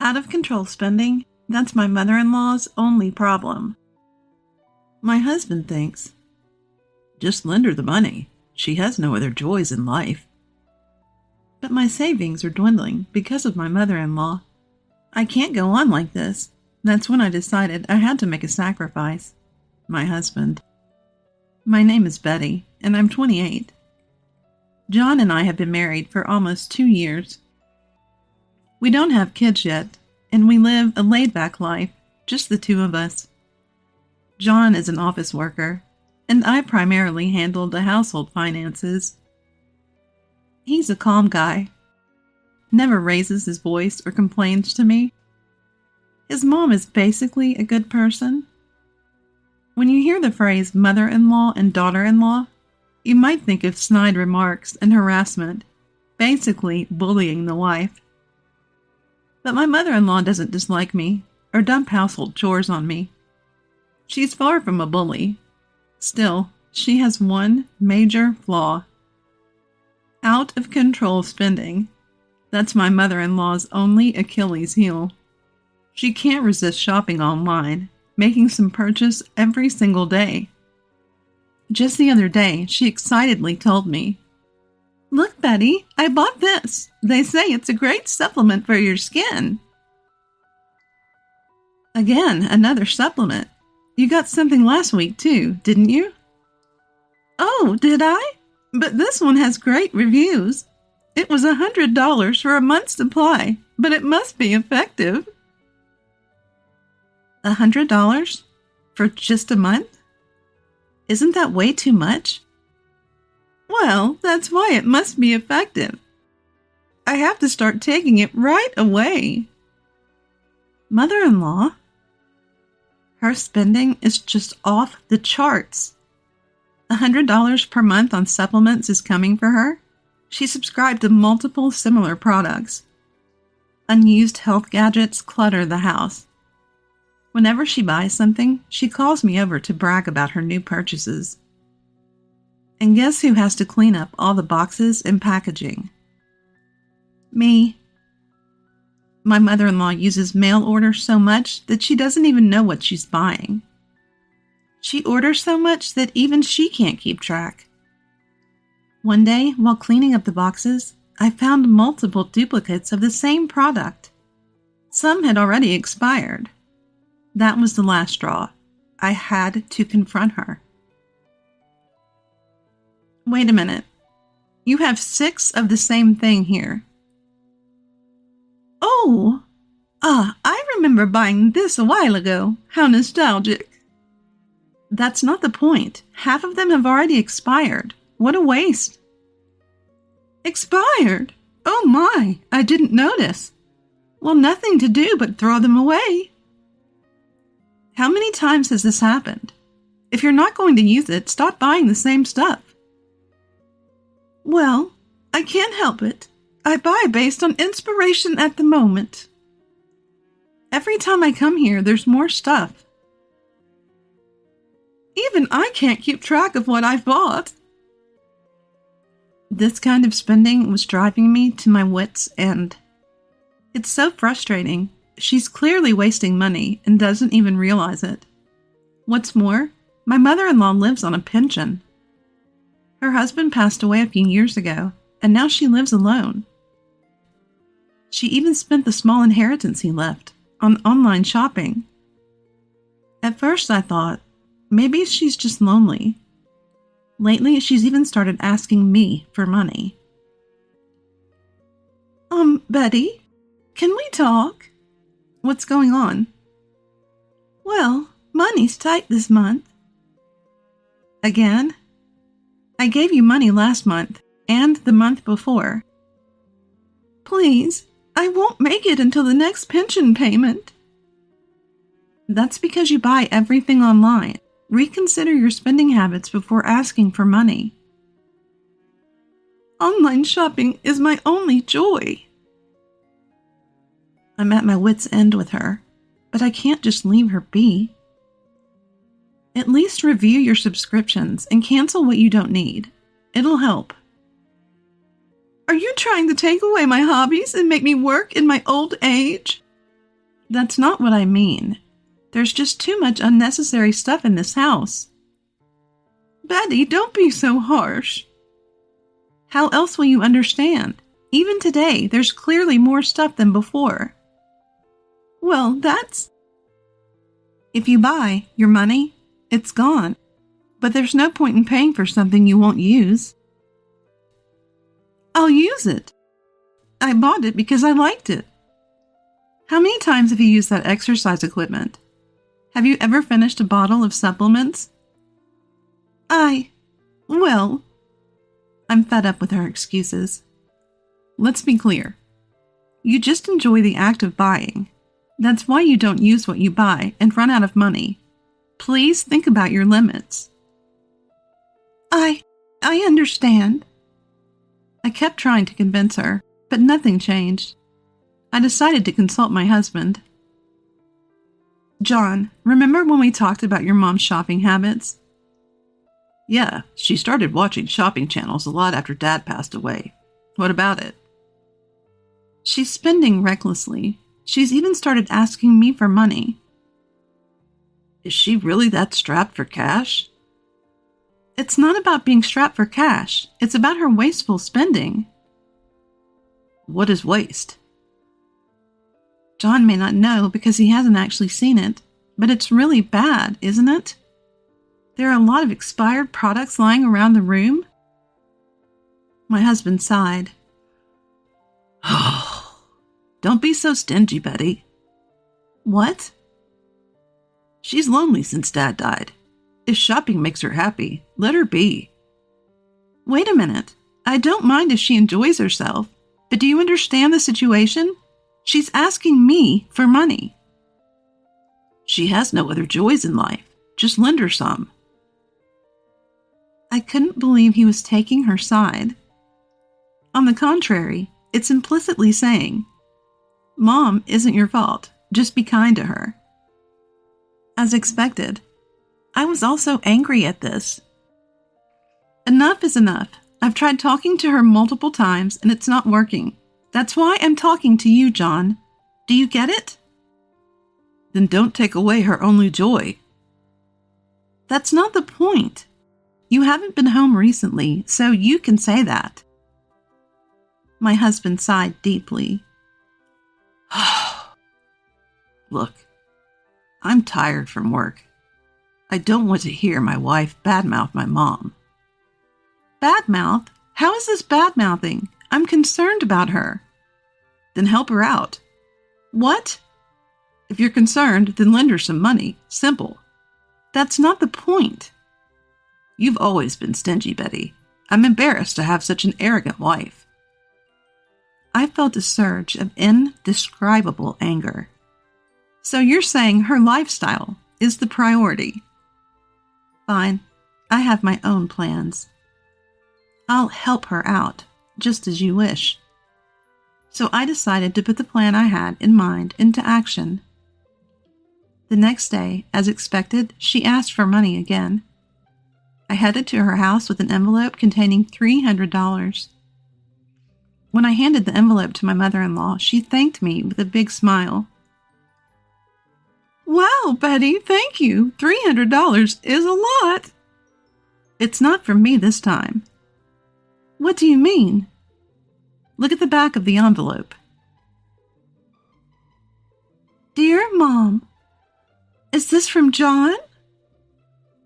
Out of control spending, that's my mother-in-law's only problem. My husband thinks, just lend her the money. She has no other joys in life. But my savings are dwindling because of my mother-in-law. I can't go on like this. That's when I decided I had to make a sacrifice. My husband. My name is Betty, and I'm 28. John and I have been married for almost 2 years. We don't have kids yet, and we live a laid-back life, just the two of us. John is an office worker, and I primarily handle the household finances. He's a calm guy, never raises his voice or complains to me. His mom is basically a good person. When you hear the phrase mother-in-law and daughter-in-law, you might think of snide remarks and harassment, basically bullying the wife. But my mother-in-law doesn't dislike me or dump household chores on me. She's far from a bully. Still, she has one major flaw. Out of control spending. That's my mother-in-law's only Achilles heel. She can't resist shopping online, making some purchase every single day. Just the other day, she excitedly told me, "Look, Betty, I bought this. They say it's a great supplement for your skin." Again, another supplement. You got something last week too, didn't you? Oh, did I? But this one has great reviews. It was $100 for a month's supply, but it must be effective. $100 for just a month? Isn't that way too much? Well, that's why it must be effective. I have to start taking it right away. Mother-in-law? Her spending is just off the charts. $100 per month on supplements is coming for her. She subscribed to multiple similar products. Unused health gadgets clutter the house. Whenever she buys something, she calls me over to brag about her new purchases. And guess who has to clean up all the boxes and packaging? Me. My mother-in-law uses mail orders so much that she doesn't even know what she's buying. She orders so much that even she can't keep track. One day, while cleaning up the boxes, I found multiple duplicates of the same product. Some had already expired. That was the last straw. I had to confront her. Wait a minute. You have 6 of the same thing here. Oh! I remember buying this a while ago. How nostalgic. That's not the point. Half of them have already expired. What a waste. Expired? Oh my, I didn't notice. Well, nothing to do but throw them away. How many times has this happened? If you're not going to use it, stop buying the same stuff. Well, I can't help it. I buy based on inspiration at the moment. Every time I come here, there's more stuff. Even I can't keep track of what I've bought. This kind of spending was driving me to my wits' end. It's so frustrating. She's clearly wasting money and doesn't even realize it. What's more, my mother-in-law lives on a pension. Her husband passed away a few years ago, and now she lives alone. She even spent the small inheritance he left on online shopping. At first I thought, maybe she's just lonely. Lately, she's even started asking me for money. Betty, can we talk? What's going on? Well, money's tight this month. Again? I gave you money last month and the month before. Please, I won't make it until the next pension payment. That's because you buy everything online. Reconsider your spending habits before asking for money. Online shopping is my only joy. I'm at my wit's end with her, but I can't just leave her be. At least review your subscriptions and cancel what you don't need. It'll help. Are you trying to take away my hobbies and make me work in my old age? That's not what I mean. There's just too much unnecessary stuff in this house. Betty, don't be so harsh. How else will you understand? Even today, there's clearly more stuff than before. Well, if you buy your money, it's gone. But there's no point in paying for something you won't use. I'll use it. I bought it because I liked it. How many times have you used that exercise equipment? Have you ever finished a bottle of supplements? Well, I'm fed up with her excuses. Let's be clear. You just enjoy the act of buying. That's why you don't use what you buy and run out of money. Please think about your limits. I understand. I kept trying to convince her, but nothing changed. I decided to consult my husband. John, remember when we talked about your mom's shopping habits? Yeah, she started watching shopping channels a lot after Dad passed away. What about it? She's spending recklessly. She's even started asking me for money. Is she really that strapped for cash? It's not about being strapped for cash. It's about her wasteful spending. What is waste? John may not know because he hasn't actually seen it, but it's really bad, isn't it? There are a lot of expired products lying around the room. My husband sighed. Oh, don't be so stingy, Betty. What? She's lonely since Dad died. If shopping makes her happy, let her be. Wait a minute. I don't mind if she enjoys herself, but do you understand the situation? She's asking me for money. She has no other joys in life. Just lend her some. I couldn't believe he was taking her side. On the contrary, it's implicitly saying, Mom isn't your fault. Just be kind to her. As expected, I was also angry at this. Enough is enough. I've tried talking to her multiple times and it's not working. That's why I'm talking to you, John. Do you get it? Then don't take away her only joy. That's not the point. You haven't been home recently, so you can say that. My husband sighed deeply. Look, I'm tired from work. I don't want to hear my wife badmouth my mom. Badmouth? How is this badmouthing? I'm concerned about her. Then help her out. What? If you're concerned, then lend her some money. Simple. That's not the point. You've always been stingy, Betty. I'm embarrassed to have such an arrogant wife. I felt a surge of indescribable anger. So you're saying her lifestyle is the priority? Fine. I have my own plans. I'll help her out, just as you wish. So I decided to put the plan I had in mind into action. The next day, as expected, she asked for money again. I headed to her house with an envelope containing $300. When I handed the envelope to my mother-in-law, she thanked me with a big smile. Wow, Betty, thank you. $300 is a lot. It's not from me this time. What do you mean? Look at the back of the envelope. Dear Mom, is this from John?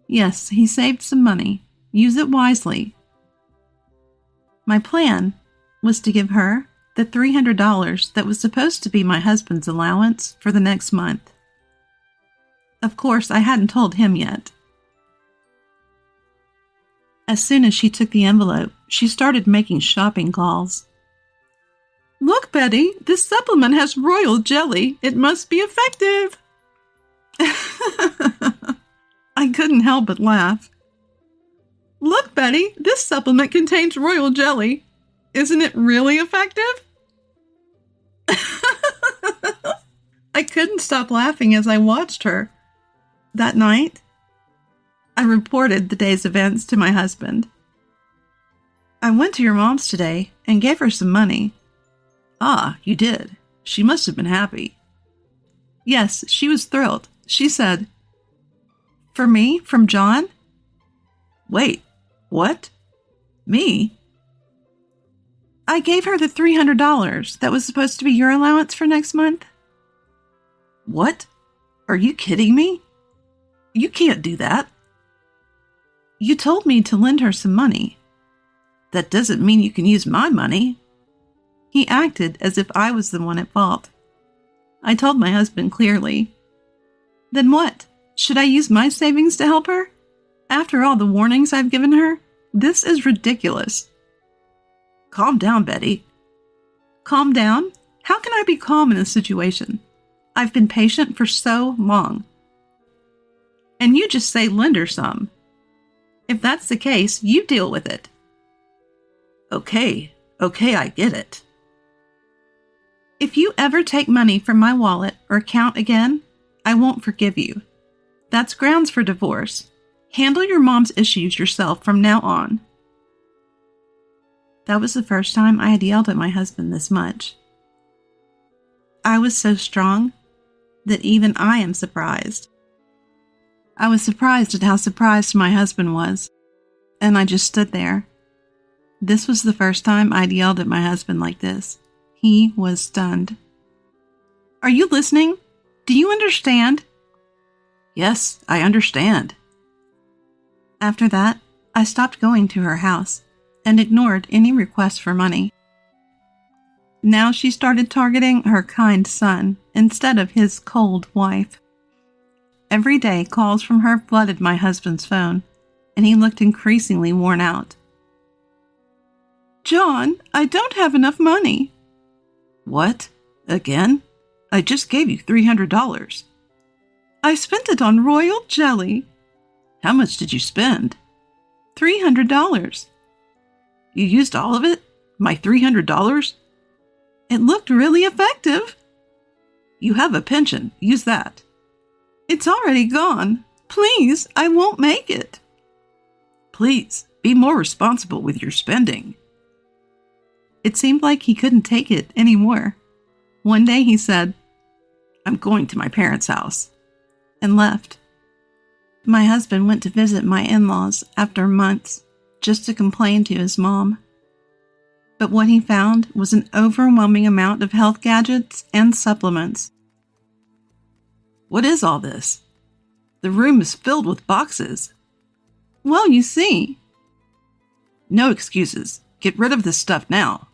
Yes, he saved some money. Use it wisely. My plan was to give her the $300 that was supposed to be my husband's allowance for the next month. Of course, I hadn't told him yet. As soon as she took the envelope, she started making shopping calls. Look, Betty, this supplement has royal jelly. It must be effective. I couldn't help but laugh. Look, Betty, this supplement contains royal jelly. Isn't it really effective? I couldn't stop laughing as I watched her. That night, I reported the day's events to my husband. I went to your mom's today and gave her some money. Ah, you did. She must have been happy. Yes, she was thrilled. She said, "For me? From John?" Wait, what? Me? I gave her the $300 that was supposed to be your allowance for next month. What? Are you kidding me? You can't do that. You told me to lend her some money. That doesn't mean you can use my money. He acted as if I was the one at fault. I told my husband clearly. Then what? Should I use my savings to help her? After all the warnings I've given her, this is ridiculous. Calm down, Betty. Calm down? How can I be calm in this situation? I've been patient for so long. And you just say lend her some. If that's the case, you deal with it. Okay, I get it. If you ever take money from my wallet or account again, I won't forgive you. That's grounds for divorce. Handle your mom's issues yourself from now on. That was the first time I had yelled at my husband this much. I was so strong that even I am surprised. I was surprised at how surprised my husband was, and I just stood there. This was the first time I'd yelled at my husband like this. He was stunned. Are you listening? Do you understand? Yes, I understand. After that, I stopped going to her house and ignored any requests for money. Now she started targeting her kind son instead of his cold wife. Every day, calls from her flooded my husband's phone, and he looked increasingly worn out. John, I don't have enough money. What? Again? I just gave you $300. I spent it on royal jelly. How much did you spend? $300. You used all of it? My $300? It looked really effective. You have a pension. Use that. It's already gone. Please, I won't make it. Please, be more responsible with your spending. It seemed like he couldn't take it anymore. One day he said, I'm going to my parents' house, and left. My husband went to visit my in-laws after months just to complain to his mom. But what he found was an overwhelming amount of health gadgets and supplements. What is all this? The room is filled with boxes. Well, you see. No excuses. Get rid of this stuff now.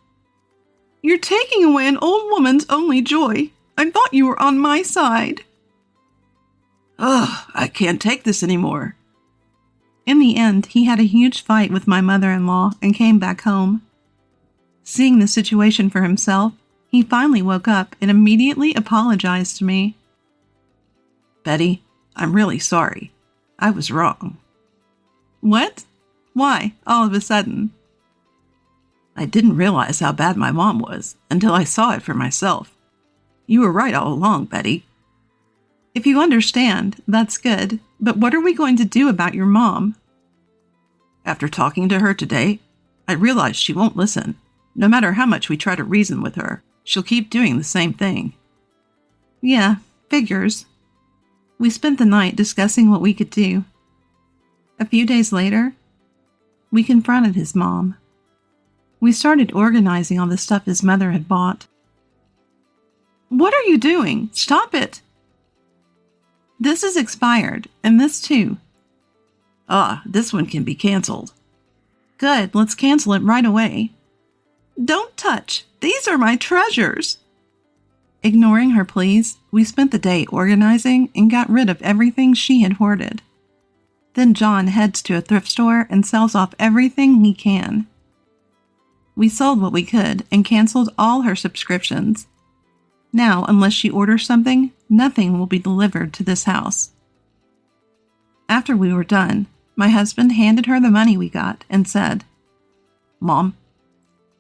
You're taking away an old woman's only joy. I thought you were on my side. Ugh, I can't take this anymore. In the end, he had a huge fight with my mother-in-law and came back home. Seeing the situation for himself, he finally woke up and immediately apologized to me. Betty, I'm really sorry. I was wrong. What? Why, all of a sudden? I didn't realize how bad my mom was until I saw it for myself. You were right all along, Betty. If you understand, that's good, but what are we going to do about your mom? After talking to her today, I realize she won't listen. No matter how much we try to reason with her, she'll keep doing the same thing. Yeah, figures. We spent the night discussing what we could do. A few days later, we confronted his mom. We started organizing all the stuff his mother had bought. What are you doing? Stop it! This is expired, and this too. This one can be canceled. Good, let's cancel it right away. Don't touch! These are my treasures! Ignoring her pleas, we spent the day organizing and got rid of everything she had hoarded. Then John heads to a thrift store and sells off everything he can. We sold what we could and canceled all her subscriptions. Now, unless she orders something, nothing will be delivered to this house. After we were done, my husband handed her the money we got and said, Mom,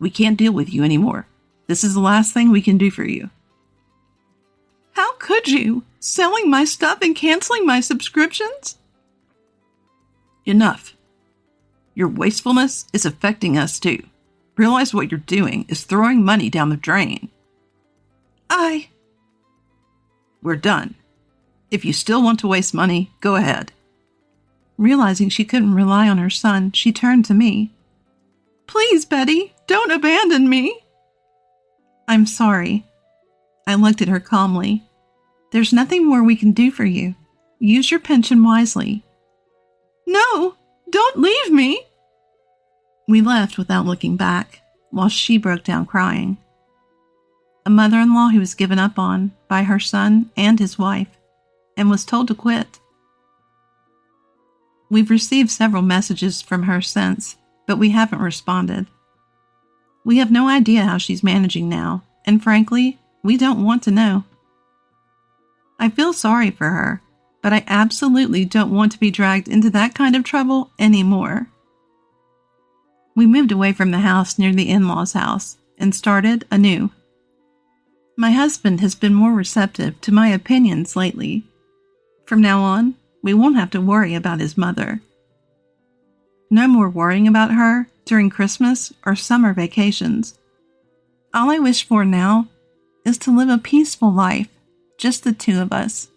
we can't deal with you anymore. This is the last thing we can do for you. How could you? Selling my stuff and canceling my subscriptions? Enough. Your wastefulness is affecting us too. Realize what you're doing is throwing money down the drain. We're done. If you still want to waste money, go ahead." Realizing she couldn't rely on her son, she turned to me. "Please, Betty, don't abandon me." "I'm sorry." I looked at her calmly. "There's nothing more we can do for you. Use your pension wisely." "No, don't leave me." We left without looking back, while she broke down crying. A mother-in-law who was given up on by her son and his wife, and was told to quit. We've received several messages from her since, but we haven't responded. We have no idea how she's managing now, and frankly, we don't want to know. I feel sorry for her, but I absolutely don't want to be dragged into that kind of trouble anymore. We moved away from the house near the in-laws' house and started anew. My husband has been more receptive to my opinions lately. From now on, we won't have to worry about his mother. No more worrying about her during Christmas or summer vacations. All I wish for now is to live a peaceful life, just the two of us.